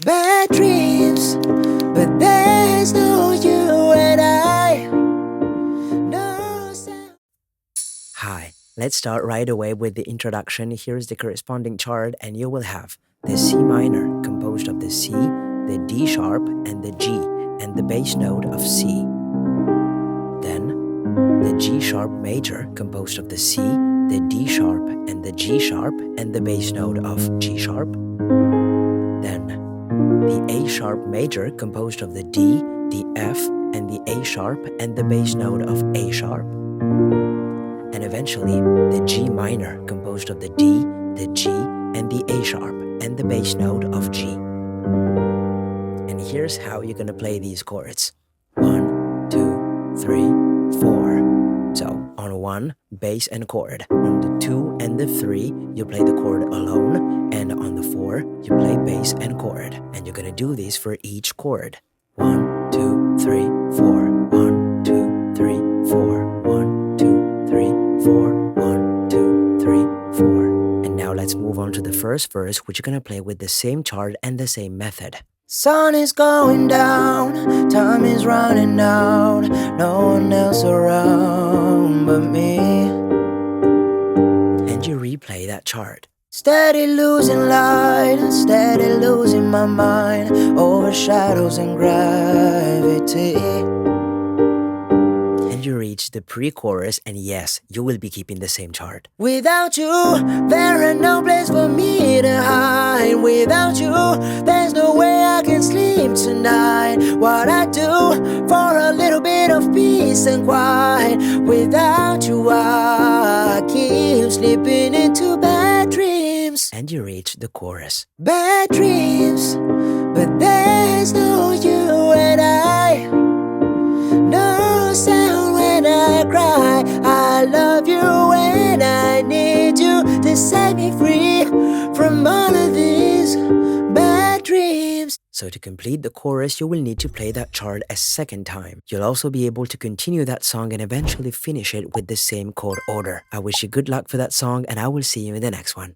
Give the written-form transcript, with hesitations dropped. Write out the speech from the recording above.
Bad dreams, but there's no you and I. No sound. Hi, let's start right away with the introduction. Here's the corresponding chord, and you will have the C minor composed of the C, the D sharp, and the G, and the bass note of C. Then the G sharp major composed of the C, the D sharp, and the G sharp, and the bass note of G sharp. Then the A sharp major composed of the D, the F, and the A sharp, and the bass note of A sharp. And eventually the G minor composed of the D, the G, and the A sharp, and the bass note of G. And here's how you're gonna play these chords. 1, 2, 3, 4. So on 1, bass and chord. On the 2 and the 3, you play the chord alone, and on the 4, you play bass and chord. And you're gonna do this for each chord. 1, 2, 3, 4. 1, 2, 3, 4. 1, 2, 3, 4. 1, 2, 3, 4. And now let's move on to the first verse, which you're gonna play with the same chord and the same method. Sun is going down, time is running out, no one else around but me. And you replay that chart. Steady losing light, steady losing my mind, over shadows and gravity. And you reach the pre-chorus, and yes, you will be keeping the same chart. Without you, there ain't no place for me to hide. Without you, there's no way I can sleep tonight. What I do for a little bit of peace and quiet. Without you, I keep slipping into bad dreams. And you reach the chorus. Bad dreams, but there's no you and I. No sound when I cry. I love you and I need you to set me free from all of these bad dreams. So to complete the chorus, you will need to play that chord a second time. You'll also be able to continue that song and eventually finish it with the same chord order. I wish you good luck for that song, and I will see you in the next one.